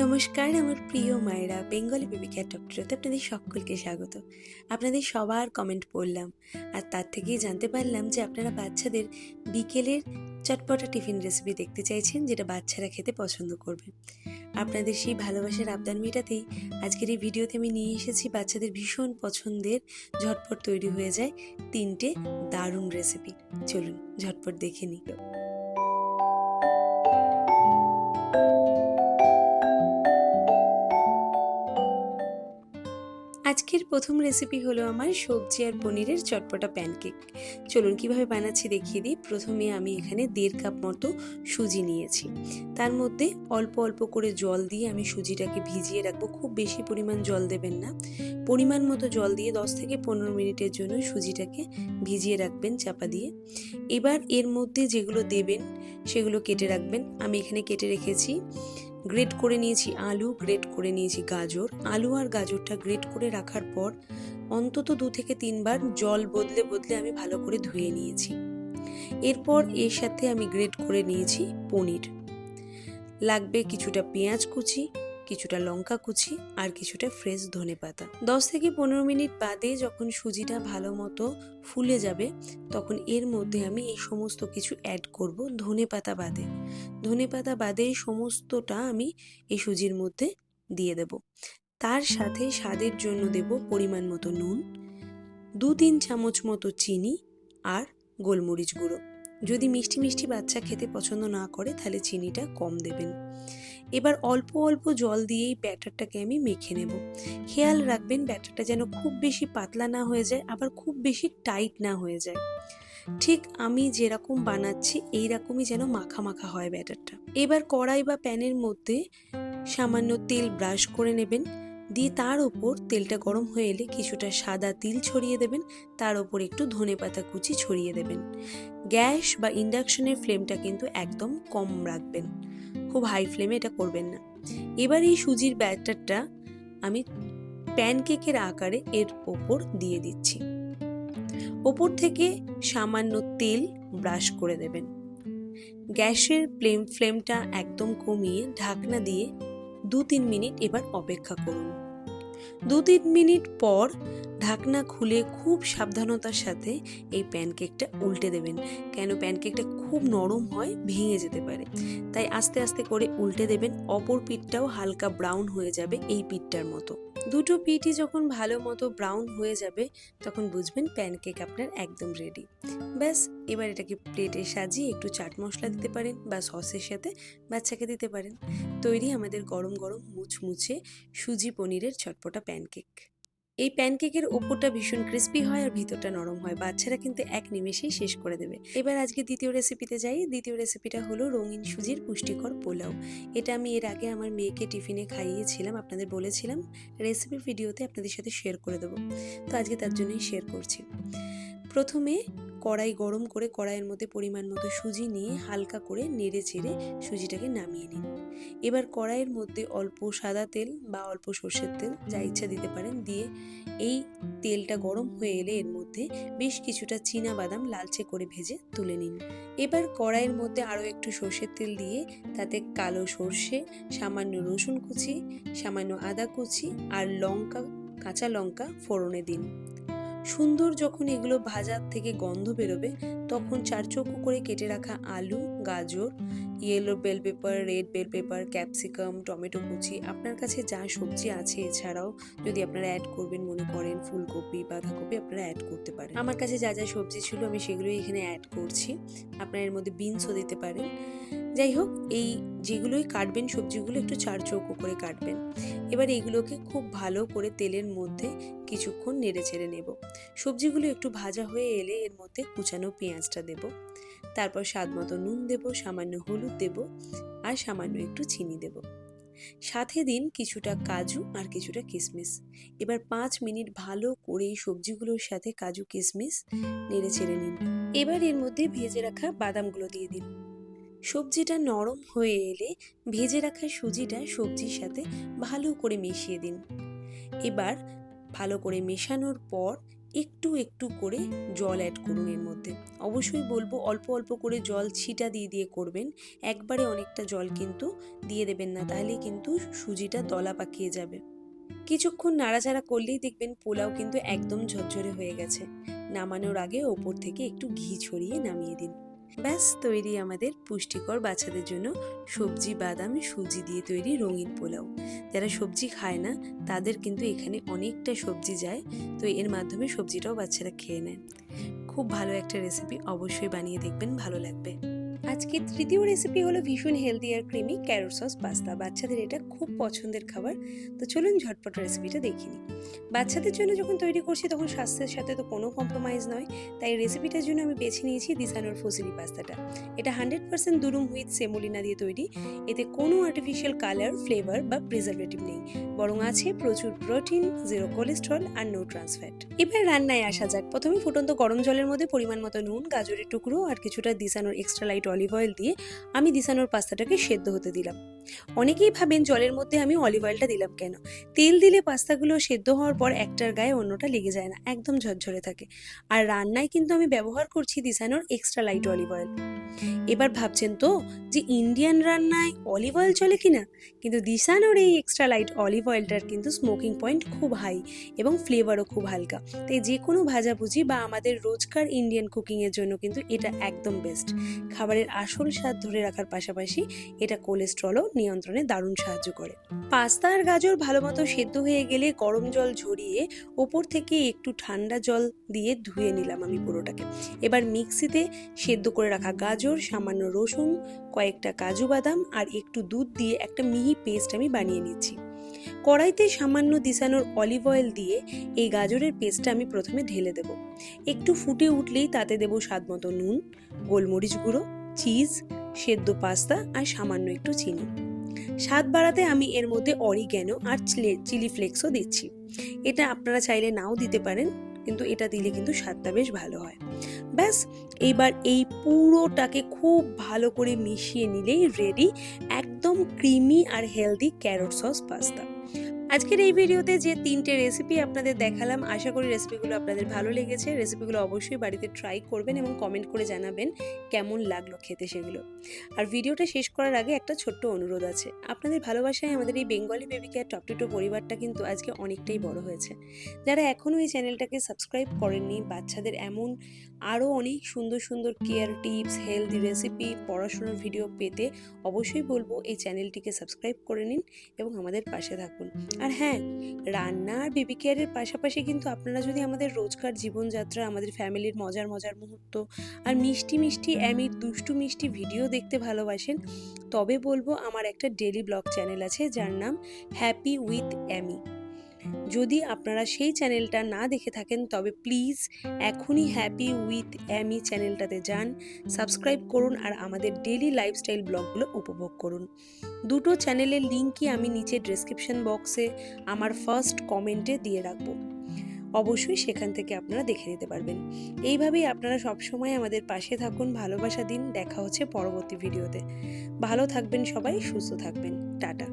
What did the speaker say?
নমস্কার আমার প্রিয় মায়েরা, বেঙ্গলি বেবি কেয়ার ডক্টরতে আপনাদের সকলকে স্বাগত। আপনাদের সবার কমেন্ট পড়লাম, আর তার থেকেই জানতে পারলাম যে আপনারা বাচ্চাদের বিকেলের চটপটা টিফিন রেসিপি দেখতে চাইছেন, যেটা বাচ্চারা খেতে পছন্দ করবে। আপনাদের সেই ভালোবাসার আবদার মেটাতেই আজকের এই ভিডিওতে আমি নিয়ে এসেছি বাচ্চাদের ভীষণ পছন্দের, ঝটপট তৈরি হয়ে যায় 3টে দারুণ রেসিপি। চলুন ঝটপট দেখে নিই। আজকের প্রথম রেসিপি হলো আমার সবজি আর পনিরের চটপটা প্যানকেক। চলুন কিভাবে বানাচ্ছি দেখিয়ে দিই। প্রথমে আমি এখানে 1.5 কাপ মতো সুজি নিয়েছি। তার মধ্যে অল্প অল্প করে জল দিয়ে আমি সুজিটাকে ভিজিয়ে রাখবো। খুব বেশি পরিমাণ জল দেবেন না, পরিমাণ মতো জল দিয়ে 10 থেকে 15 মিনিটের জন্য সুজিটাকে ভিজিয়ে রাখবেন চাপা দিয়ে। এবার এর মধ্যে যেগুলো দেবেন সেগুলো কেটে রাখবেন। আমি এখানে কেটে রেখেছি, গ্রেট করে নিয়েছি আলু, গ্রেট করে নিয়েছি গাজর। আলু আর গাজরটা গ্রেট করে রাখার পর অন্তত 2 থেকে 3 বার জল বদলে বদলে আমি ভালো করে ধুয়ে নিয়েছি। এরপর এর সাথে আমি গ্রেট করে নিয়েছি পনির। লাগবে কিছুটা পেঁয়াজ কুচি, কিছুটা লঙ্কা কুচি আর কিছুটা ফ্রেশ ধনেপাতা। 10 থেকে 15 মিনিট বাদে যখন সুজিটা ভালো মতো ফুলে যাবে, তখন এর মধ্যে আমি এই সমস্ত কিছু অ্যাড করব। ধনেপাতা বাদে সমস্তটা আমি এই সুজির মধ্যে দিয়ে দেব। তার সাথে স্বাদের জন্য দেব পরিমাণ মতো নুন, 2-3 চামচ মতো চিনি আর গোলমরিচ গুঁড়ো। যদি মিষ্টি মিষ্টি বাচ্চা খেতে পছন্দ না করে তাহলে চিনিটা কম দেবেন। এবার অল্প অল্প জল দিয়েই ব্যাটারটাকে আমি মেখে নেব। খেয়াল রাখবেন ব্যাটারটা যেন খুব বেশি পাতলা না হয়ে যায়, আবার খুব বেশি টাইট না হয়ে যায়। ঠিক আমি যেরকম বানাচ্ছি এই রকমই যেন মাখা মাখা হয় ব্যাটারটা। এবার কড়াই বা প্যানের মধ্যে সামান্য তেল ব্রাশ করে নেবেন, দিয়ে তার ওপর তেলটা গরম হয়ে এলে কিছুটা সাদা তিল ছড়িয়ে দেবেন, তার ওপর একটু ধনেপাতা কুচি ছড়িয়ে দেবেন। গ্যাস বা ইন্ডাকশনের ফ্লেমটা কিন্তু একদম কম রাখবেন, খুব হাই ফ্লেমে এটা করবেন না। এবার এই সুজির ব্যাটারটা আমি প্যানকেকের আকারে এর ওপর দিয়ে দিচ্ছি। ওপর থেকে সামান্য তেল ব্রাশ করে দেবেন। গ্যাসের ফ্লেমটা একদম কমিয়ে ঢাকনা দিয়ে 2-3 মিনিট এবার অপেক্ষা করুন। 2-3 মিনিট পর ঢাকনা খুলে খুব সাবধানতার সাথে এই প্যানকেকটা উল্টে দেবেন, কেন প্যানকেকটা খুব নরম হয়, ভেঙে যেতে পারে। তাই আস্তে আস্তে করে উল্টে দেবেন। অপর পিঠটাও হালকা ব্রাউন হয়ে যাবে এই পিঠটার মতো। দুটো পিঠই যখন ভালো মতো ব্রাউন হয়ে যাবে তখন বুঝবেন প্যানকেক আপনার একদম রেডি। ব্যাস, এবার এটাকে প্লেটে সাজিয়ে একটু চাট মশলা দিতে পারেন বা সসের সাথে বাচ্চাকে দিতে পারেন। তৈরি আমাদের গরম গরম মুচমুচে সুজি পনিরের চটপটা প্যানকেক। এই প্যানকেকের ওপরটা ভীষণ ক্রিস্পি হয় আর ভিতরটা নরম হয়, বাচ্চারা কিন্তু এক নিমেষেই শেষ করে দেবে। এবার আজকে দ্বিতীয় রেসিপিতে যাই। দ্বিতীয় রেসিপিটা হলো রঙিন সুজির পুষ্টিকর পোলাও। এটা আমি এর আগে আমার মেয়েকে টিফিনে খাইয়েছিলাম, আপনাদের বলেছিলাম রেসিপি ভিডিওতে আপনাদের সাথে শেয়ার করে দেবো, তো আজকে তার জন্যই শেয়ার করছি। প্রথমে কড়াই গরম করে কড়াইয়ের মধ্যে পরিমাণ মতো সুজি নিয়ে হালকা করে নেড়ে চেড়ে সুজিটাকে নামিয়ে নিন। এবার কড়াইয়ের মধ্যে অল্প সাদা তেল বা অল্প সর্ষের তেল, যা ইচ্ছা দিতে পারেন, দিয়ে এই তেলটা গরম হয়ে এলে এর মধ্যে বেশ কিছুটা চীনা বাদাম লালচে করে ভেজে তুলে নিন। এবার কড়াইয়ের মধ্যে আরও একটু সর্ষের তেল দিয়ে তাতে কালো সর্ষে, সামান্য রসুন কুচি, সামান্য আদা কুচি আর কাঁচা লঙ্কা ফোড়নে দিন। সুন্দর যখন এগুলো ভাজার থেকে গন্ধ বেরোবে তখন 4 চৌকো করে কেটে রাখা আলু, গাজর, yellow bell pepper, red bell pepper, capsicum, tomato কুচি, আপনার কাছে যা সবজি আছে, এছাড়াও যদি আপনারা অ্যাড করবেন মনে করেন ফুলকপি, বাঁধাকপি, আপনারা অ্যাড করতে পারেন। আমার কাছে যা যা সবজি ছিল আমি সেগুলোই এখানে অ্যাড করছি। আপনারা এর মধ্যে বিনসও দিতে পারেন। যাই হোক, এই যেগুলোই কাটবেন সবজিগুলো একটু 4 চৌকো করে কাটবেন। এবার এগুলোকে খুব ভালো করে তেলের মধ্যে কিছুক্ষণ নেড়ে চেড়ে নেব। সবজিগুলো একটু ভাজা হয়ে এলে এর মধ্যে কুচানো পেঁয়াজটা দেব, তারপর স্বাদ মতো নুন দেব, সামান্য হলুদ দেব আর সামান্য একটু চিনি দেব। সাথে দিন কিছুটা কাজু আর কিছুটা কিশমিশ। এবার 5 মিনিট ভালো করে সবজিগুলোর সাথে কাজু কিশমিশ নেড়ে চেড়ে নিন। এবার এর মধ্যে ভেজে রাখা বাদামগুলো দিয়ে দিন। সবজিটা নরম হয়ে এলে ভেজে রাখা সুজিটা সবজির সাথে ভালো করে মিশিয়ে দিন। এবার ভালো করে মেশানোর পর একটু একটু করে জল অ্যাড করুন এর মধ্যে। অবশ্যই বলবো অল্প অল্প করে জল ছিটা দিয়ে দিয়ে করবেন, একবারে অনেকটা জল কিন্তু দিয়ে দেবেন না, তাহলে কিন্তু সুজিটা দলা পাকিয়ে যাবে। কিছুক্ষণ নাড়াচাড়া করলেই দেখবেন পোলাও কিন্তু একদম ঝরঝরে হয়ে গেছে। নামানোর আগে ওপর থেকে একটু ঘি ছড়িয়ে নামিয়ে দিন। ব্যাস তৈরি আমাদের পুষ্টিকর বাচ্চাদের জন্য সবজি বাদাম সুজি দিয়ে তৈরি রঙিন পোলাও। যারা সবজি খায় না তাদের কিন্তু এখানে অনেকটা সবজি যায়, তো এর মাধ্যমে সবজিটাও বাচ্চারা খেয়ে নেয়। খুব ভালো একটা রেসিপি, অবশ্যই বানিয়ে দেখবেন, ভালো লাগবে। আজকের তৃতীয় রেসিপি হলো ভীষণ হেলদি আর ক্রিমি ক্যারট সস পাস্তা। বাচ্চাদের এটা খুব পছন্দের খাবার। তো চলুন ঝটপট রেসিপিটা দেখে নিই। বাচ্চাদের জন্য যখন তৈরি করছি তখন স্বাস্থ্যের সাথে তো কোনো কম্প্রোমাইজ নয়, তাই রেসিপিটার জন্য আমি বেছে নিয়েছি দিসানোর ফুসিলি পাস্তাটা। এটা 100% দুরুম হুইথ সেমোলিনা দিয়ে তৈরি। এতে কোনো আর্টিফিশিয়াল কালার, ফ্লেভার বা প্রিজারভেটিভ নেই, বরং আছে প্রচুর প্রোটিন, জিরো কোলেস্ট্রল আর নো ট্রান্স ফ্যাট। এবার রান্নায় আসা যাক। প্রথমে ফুটন্ত গরম জলের মধ্যে পরিমাণ মতো নুন, গাজরের টুকরো আর কিছুটা দিসানোর এক্সট্রা লাইট অলিভ অয়েল দিয়ে আমি দিসানোর পাস্তাটাকে সেদ্ধ হতে দিলাম। অনেকেই ভাবেন জলের মধ্যে আমি অলিভ অয়েলটা দিলাম কেন। তেল দিলে পাস্তাগুলো সেদ্ধ হওয়ার পর একটার গায়ে অন্যটা লেগে যায় না, একদম ঝরঝরে থাকে। আর রান্নায় কিন্তু আমি ব্যবহার করছি দিসানোর এক্সট্রা লাইট অলিভ অয়েল। এবার ভাবছেন তো যে ইন্ডিয়ান রান্নায় অলিভ অয়েল চলে কিনা, কিন্তু দিসানোর এই এক্সট্রা লাইট অলিভ অয়েলটার কিন্তু স্মোকিং পয়েন্ট খুব হাই এবং ফ্লেভারও খুব হালকা, তাই যে কোনো ভাজাভুজি বা আমাদের রোজকার ইন্ডিয়ান কুকিংয়ের জন্য কিন্তু এটা একদম বেস্ট। খাবারের আসল স্বাদ ধরে রাখার পাশাপাশি এটা কোলেস্ট্রলও নিয়ন্ত্রণে দারুণ সাহায্য করে। পাস্তা আর গাজর ভালো মতো সেদ্ধ হয়ে গেলে গরম জল ঝরিয়ে ওপর থেকে একটু ঠান্ডা জল দিয়ে ধুয়ে নিলাম আমি পুরোটাকে। এবার মিক্সিতে সেদ্ধ করে রাখা গাজর, সামান্য রসুন, কয়েকটা কাজু বাদাম আর একটু দুধ দিয়ে একটা মিহি পেস্ট আমি বানিয়ে নিচ্ছি। কড়াইতে সামান্য দিসানোর অলিভ অয়েল দিয়ে এই গাজরের পেস্টটা আমি প্রথমে ঢেলে দেব। একটু ফুটে উঠলেই তাতে দেব স্বাদমতো নুন, গোলমরিচ গুঁড়ো, চিজ, সেদ্ধ পাস্তা আর সামান্য একটু চিনি। স্বাদ বাড়াতে আমি এর মধ্যে অরিগ্যানো আর চিলি ফ্লেক্সও দিচ্ছি। এটা আপনারা চাইলে নাও দিতে পারেন, কিন্তু এটা দিলে কিন্তু স্বাদটা বেশ ভালো হয়। ব্যাস, এইবার এই পুরোটাকে খুব ভালো করে মিশিয়ে নিলেই রেডি একদম ক্রিমি আর হেলদি ক্যারট সস পাস্তা। আজকের এই ভিডিওতে যে 3টে রেসিপি আপনাদের দেখালাম, আশা করি রেসিপিগুলো আপনাদের ভালো লেগেছে। রেসিপিগুলো অবশ্যই বাড়িতে ট্রাই করবেন এবং কমেন্ট করে জানাবেন কেমন লাগলো খেতে সেগুলো। আর ভিডিওটা শেষ করার আগে একটা ছোট্ট অনুরোধ আছে। আপনাদের ভালোবাসায় আমাদের এই Bengali baby care top to toe পরিবারটা কিন্তু আজকে অনেকটাই বড় হয়েছে। যারা এখনও এই চ্যানেলটাকে সাবস্ক্রাইব করেননি, বাচ্চাদের এমন আরও অনেক সুন্দর সুন্দর কেয়ার টিপস, হেলদি রেসিপি, পড়াশোনার ভিডিও পেতে অবশ্যই বলবো এই চ্যানেলটিকে সাবস্ক্রাইব করে নিন এবং আমাদের পাশে থাকুন। আর হ্যাঁ, রান্না আর বেবি কেয়ারের পাশাপাশি কিন্তু আপনারা যদি আমাদের রোজকার জীবনযাত্রা, আমাদের ফ্যামিলির মজার মজার মুহূর্ত আর মিষ্টি মিষ্টি অ্যামির দুষ্টু মিষ্টি ভিডিও দেখতে ভালোবাসেন, তবে বলবো আমার একটা ডেলি ব্লগ চ্যানেল আছে যার নাম হ্যাপি উইথ অ্যামি। যদি আপনারা সেই চ্যানেলটা না দেখে থাকেন তবে প্লিজ এখনই হ্যাপি উইথ অ্যামি চ্যানেলটাতে যান, সাবস্ক্রাইব করুন আর আমাদের ডেলি লাইফস্টাইল ব্লগগুলো উপভোগ করুন। দুটো চ্যানেলের লিঙ্কই আমি নিচে ডেসক্রিপশন বক্সে আমার ফার্স্ট কমেন্টে দিয়ে রাখবো, অবশ্যই সেখান থেকে আপনারা দেখে নিতে পারবেন। এইভাবেই আপনারা সবসময় আমাদের পাশে থাকুন, ভালোবাসা দিন। দেখা হচ্ছে পরবর্তী ভিডিওতে। ভালো থাকবেন সবাই, সুস্থ থাকবেন। টাটা।